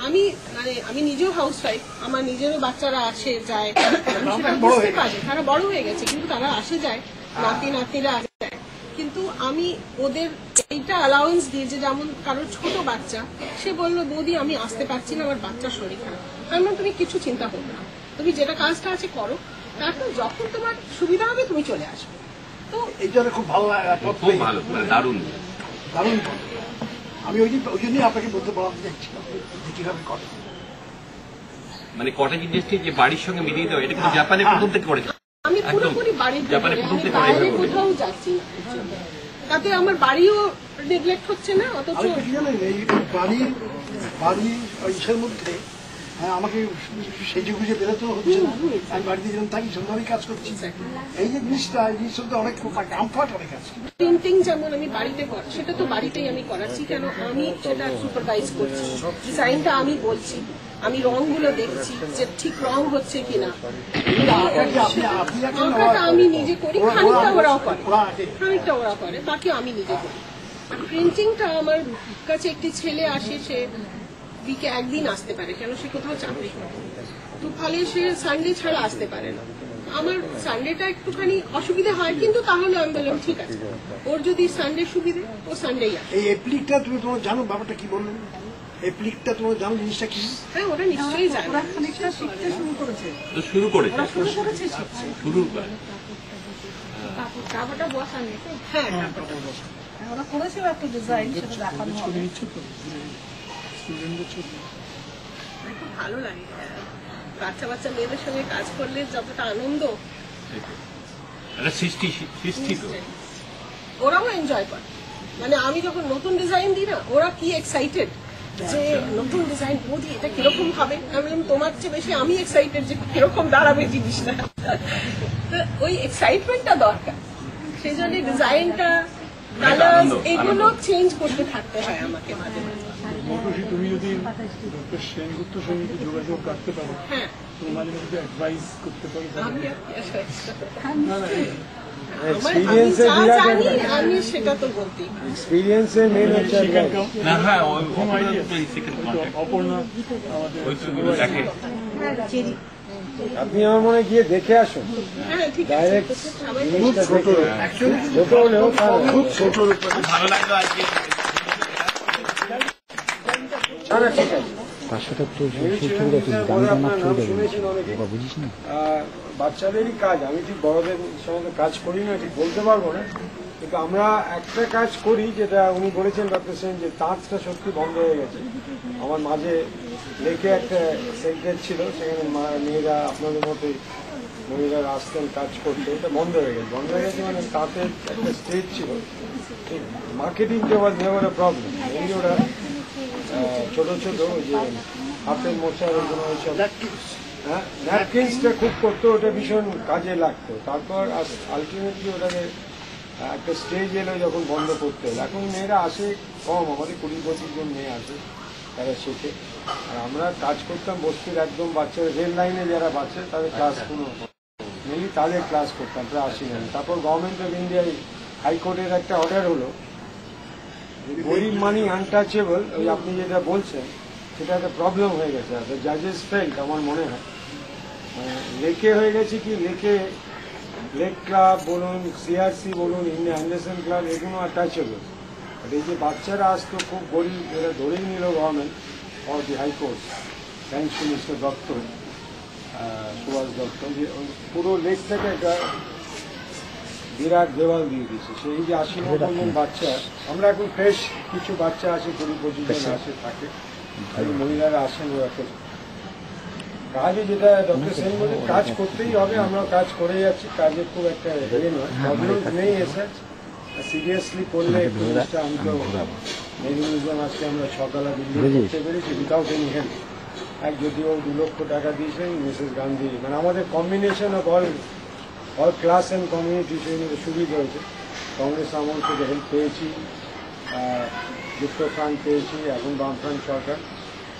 আমি আমি নিজেও হাউস ওয়াইফ, আমার নিজেরও বাচ্চারা আসে যায়, তারা বড় হয়ে গেছে কিন্তু তারা আসে যায়, নাতিরা আসে যায়, কিন্তু আমি ওদের এইটা অ্যালাউন্স দিই যে যেমন কারোর ছোট বাচ্চা সে বললো বৌদি আমি আসতে পারছি না, আমার বাচ্চার শরীর খারাপ। আমি বললাম তুমি কিছু চিন্তা করবে না, তুমি যেটা কাজটা আছে করো, তারপর যখন তোমার সুবিধা হবে তুমি চলে আসবে। তো এইটা খুব ভালো, খুব ভালো, দারুণ দারুণ। আমি ওই জন্যই আপনাকে বলতে বলাতে চাইছিলাম যে কিভাবে করে, মানে কটেজ ইন্ডাস্ট্রি যে বাড়ির সঙ্গে মিলিয়ে দেওয়া, এটা কিন্তু জাপানে প্রথম থেকে করেছে। আমি পুরোপুরি জাপানে প্রথম থেকে বাইরে কোথাও যাচ্ছি না, তাতে আমার বাড়িও নেগলেক্ট হচ্ছে না। অথচ কি জানেন, এই বাড়ি ইসের মধ্যে আমাকে সেজে গুজে বেরোতেও হচ্ছে না, আমি বাড়িতে যেমন থাকি সেভাবেই কাজ করছি। এই যে জিনিসটা অনেক কমফর্ট অনেক আছে। প্রিন্টিং যেমন আমি বাড়িতে করি, সেটা তো বাড়িতেই আমি করাচ্ছি, কেন আমি সেটা সুপারভাইজ করছি, ডিজাইনটা আমি বলছি, আমি রংগুলো দেখছি যে ঠিক রং হচ্ছে কিনা, আঁকাটা আমি নিজে করি, খানিকটা ওরাও করে, বাকি আমি নিজে করি। আর প্রিন্টিংটা আমার কাছে একটি ছেলে আসে, সে উইকে একদিন আসতে পারে, কেন সে কোথাও চাকরি করে, তো ফলে সে সানডে ছাড়া আসতে পারে না। আমার সানডেটা একটুখানি অসুবিধা হয়, কিন্তু তাহলে আমি বললাম ঠিক আছে, ওর যদি সানডে সুবিধে ও সানডেই আসে। এই অ্যাপ্লিকটা তুমি তোমার জানো, ব্যাপারটা কি বললেন, অ্যাপ্লিকটা তোমার জানো জিনিসটা কি? হ্যাঁ, ওরা নিশ্চয়ই জানে, শুরু করেছে। কাপড়টা বসানো, হ্যাঁ ওরা করেছিল একটা ডিজাইন, সেটা দেখানো হবে। খুব ভালো লাগে বাচ্চা মেয়েদের সঙ্গে কাজ করলে যতটা আনন্দ, ওরাও এনজয় করে। মানে আমি যখন নতুন ডিজাইন দিই না, ওরা কি এক্সাইটেড যে নতুন ডিজাইন বৌদি এটা কিরকম হবে। আমি বললাম তোমার চেয়ে বেশি আমি এক্সাইটেড যে কিরকম দাঁড়াবে জিনিসটা। ওই এক্সাইটমেন্টটা দরকার, সেই জন্য ডিজাইনটা, কালার, এগুলো চেঞ্জ করতে থাকতে হয় আমাকে মাঝে মাঝে। তুমি যদি ডক্টর সেনগুপ্ত সঙ্গে যোগাযোগ রাখতে পারো, তুমি মাঝে মাঝে অ্যাডভাইস করতে পারো। আমি সেটা তো বলতে আপনি আমার মনে গিয়ে দেখে আসুন, ডাইরেক্ট ছোট হলেও খুব ছোট, ভালো লাগলো আজকে। বাচ্চাদেরই কাজ, আমি ঠিক বড়দের সঙ্গে কাজ করি না, ঠিক বলতে পারবো না, কিন্তু আমরা একটা কাজ করি যেটা উনি বলেছেন ডক্টর সেন, যে তাঁতটা সত্যি বন্ধ হয়ে গেছে। আমার মাঝে লেকে একটা সেন্টার ছিল, সেখানে মেয়েরা আপনাদের মতোই মহিলারা আসতেন কাজ করতে, এটা বন্ধ হয়ে গেছে। মানে তাঁতের একটা স্টেজ ছিল, মার্কেটিংটা ওয়াজ নেভার এ প্রবলেম। এই ওরা ছোট ছোট যে হাতের মোছার ন্যাপকিন্সটা খুব করতো, ওটা ভীষণ কাজে লাগতো। তারপর আলটিমেটলি ওটাকে একটা স্টেজ এলো যখন বন্ধ করতে হলো। এখন মেয়েরা আসে কম, আমাদের 20-25 জন মেয়ে আসে, তারা শেখে। আর আমরা কাজ করতাম বস্তির একদম বাচ্চারা, রেল লাইনে যারা বাচ্চা তাদের ক্লাস মেনলি তাদের ক্লাস করতাম প্রায় 80 জন। তারপর গভর্নমেন্ট অফ ইন্ডিয়ায় হাইকোর্টের একটা অর্ডার হলো, গরিব মানি আনটাচেবল, ওই আপনি যেটা বলছেন সেটা একটা প্রবলেম হয়ে গেছে। জাজেস ফেল্ট, আমার মনে হয় লেকে হয়ে গেছে কি, লেক ক্লাব বলুন, সিআরসি বলুন, অ্যান্ডারসন ক্লাব, এগুলো আনটাচেবল। আর এই যে বাচ্চারা আসতো খুব গরিব, এরা ধরেই নিল government or the high court, thanks to mister Dutta, Subhash Dutta, যে পুরো লেকটাকে একটা বিরাট দেওয়াল দিয়ে দিয়েছে। সেই যে 80-90 জন বাচ্চা, আমরা এখন ফ্রেশ কিছু বাচ্চা আসে, 20-25 জন আসে থাকে, মহিলারা আসেন। ও এখন কাজে যেটা ডক্টর সেন বলে, কাজ করতেই হবে, আমরা কাজ করে যাচ্ছি, কাজের খুব একটা প্রবলেম নেই এসে। সিরিয়াসলি করলে জিনিসটা, আমি তো মিউজিয়াম আজকে আমরা সকালে দিল্লি করতে পেরেছি উইদাউট এনি হেল্প। যদিও 2 লক্ষ টাকা দিয়েছেন মিসেস গান্ধী, মানে আমাদের combination of all class and community, সেই সুবিধা হয়েছে। কংগ্রেস আমল থেকে হেল্প পেয়েছি, যুক্ত ফ্রান্ট পেয়েছি, এখন বামফ্রান্ট সরকার,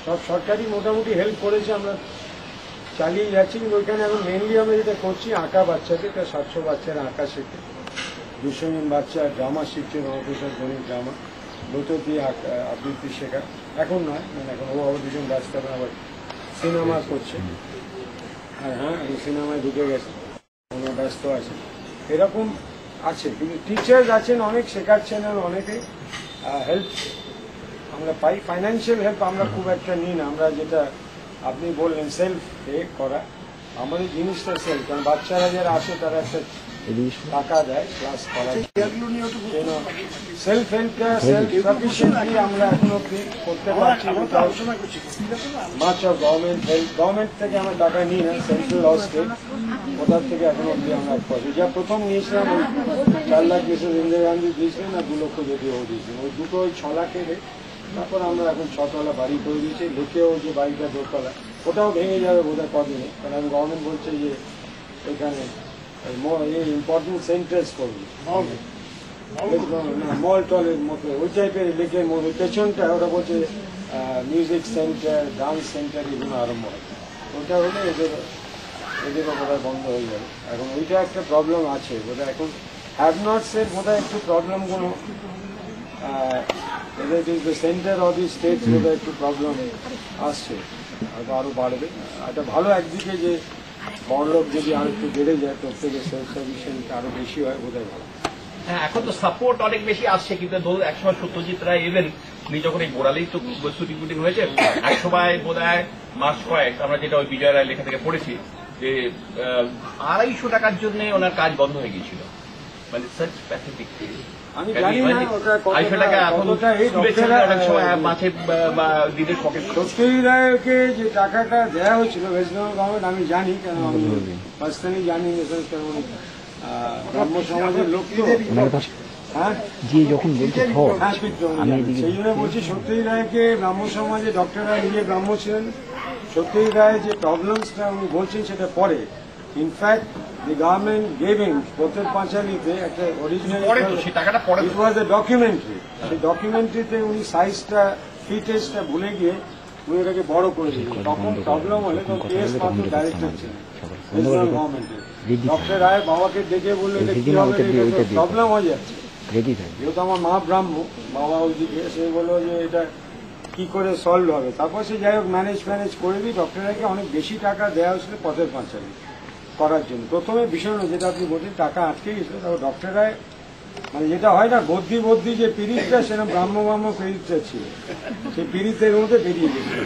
সব সরকারই মোটামুটি হেল্প করেছে, আমরা চালিয়ে যাচ্ছি। কিন্তু ওইখানে এখন মেনলি আমরা যেটা করছি, আঁকা বাচ্চাদের, 700 বাচ্চারা আঁকা শেখে, 200 জন বাচ্চা ড্রামা শিখছে, নবপ্রসাদ গণিত ড্রামা, ব্রততী আবৃত্তি শেখা, এখন নয়, মানে এখন ও আবার দুজন ব্যস্ত, এখন আবার সিনেমা করছে। আর হ্যাঁ, এই সিনেমায় ঢুকে গেছে, কোনো ব্যস্ত আছে, এরকম আছে। কিন্তু টিচার্স আছেন অনেক, শেখাচ্ছেন, আর অনেকে হেল্প আমরা পাই। ফাইন্যান্সিয়াল হেল্প আমরা খুব একটা নিই না, আমরা যেটা আপনি বললেন সেলফ পে করা, আমাদের জিনিসটা সেলফ। কারণ বাচ্চারা যারা আসে তারা একটা টাকা দেয় ক্লাস করার, সেলফ হেল্পটা সেলফ সাফিসিয়েন্টলি আমরা এখন অব্দি করতে পারছি। মাছ অফ গভর্নমেন্ট হেল্প, গভর্নমেন্ট থেকে আমরা টাকা নিই না, সেন্ট্রাল ল স্টেট, ওটার থেকে এখন অব্দি আমরা পাচ্ছি। যা প্রথম নিয়েছিলাম ওই 4 লাখ মিসেস ইন্দিরা গান্ধী দিয়েছিলেন, আর 2 লক্ষ যদি ও দিয়েছিলেন, ওই দুটো ওই 6 লাখের। তারপর আমরা এখন 6 তলা বাড়ি করে দিয়েছি, লেকেও যে বাড়িটা 2 তলা, ওটাও ভেঙে যাবে বোধহয় কদিনে, কারণ গভর্নমেন্ট বলছে যে এখানে ইম্পর্টেন্ট সেন্টার্স করবে, মল টলের মতো ওই টাইপের লেকের মধ্যে পেছনটা ওরা বলছে মিউজিক সেন্টার, ডান্স সেন্টার এগুলো আরম্ভ হয়। ওটা হলে এদেরও বোধহয় বন্ধ হয়ে যাবে। এখন ওইটা একটা প্রবলেম আছে বোধহয়, এখন হ্যাভ নটসের বোধহয় একটু প্রবলেমগুলো, সেন্টার অফ দি স্টেট বোধহয় একটু প্রবলেম আসছে, হয়তো আরো বাড়বে। এটা ভালো একদিকে যে বড়লোক যদি আর একটু বেড়ে যায়, প্রত্যেকের সেলফ সাফিসিয়েন্ট আরো বেশি হয়, বোধহয় ভালো। হ্যাঁ, এখন তো সাপোর্ট অনেক বেশি আসছে, কিন্তু ধরুন একসময় সত্যজিৎ রায় এলেন, উনি যখন এই বোড়ালেই তো শুটিং ফুটিং হয়েছে, একসময় বোধ হয় মাস কয়েক আমরা যেটা ওই বিজয় রায় লেখা থেকে পড়েছি যে 250 টাকার জন্য ওনার কাজ বন্ধ হয়ে গিয়েছিল, মানে সাচ প্যাথেটিক। আমি জানি না ওটা সত্যজিৎ রায়কে যে টাকাটা দেওয়া হয়েছিল ওয়েস্ট বেঙ্গল গভর্নমেন্ট, আমি জানি, কেন আমি পার্সোনালি জানি, ব্রাহ্ম সমাজের লোক তো। হ্যাঁ, যখন বলছে সেই জন্য বলছি সত্যজিৎ রায়কে ব্রাহ্ম সমাজে, ডক্টর রায় নিজে ব্রাহ্ম ছিলেন, সত্যজিৎ রায় যে প্রবলেমসটা উনি বলছেন সেটা পরে। In fact the government gave him পথের পাঁচালীতে একটা original, it was a documentary, সেই ডকুমেন্টারিতে উনি সাইজটা ফিটেজটা ভুলে গিয়ে উনি ওটাকে বড় করে দিয়েছেন। তখন প্রবলেম হলে তখন কেএস মাথুর ডাইরেক্টর ছিলেন ন্যাশনাল গভর্নমেন্টের। ডক্টর রায় বাবাকে ডেকে বললো এটা কি হবে, প্রবলেম হয়ে যাচ্ছে, যেহেতু আমার মা ব্রাহ্ম, বাবা ওইদিকে, সে বললো যে এটা কি করে সলভ হবে। তারপর সে যাই হোক ম্যানেজ করে দিই। ডক্টর রায়কে অনেক বেশি টাকা দেওয়া হয়েছিল পথের পাঁচালী করার জন্য। প্রথমে ভীষণ, যেটা আপনি বলছেন টাকা আটকে গেছিল, তারপর ডক্টর রায় মানে যেটা হয় না বদ্যি যে পিরিতটা, সেরকম ব্রাহ্ম পিরিতটা ছিল, সেই পিরিতের মধ্যে বেরিয়ে গেছিল।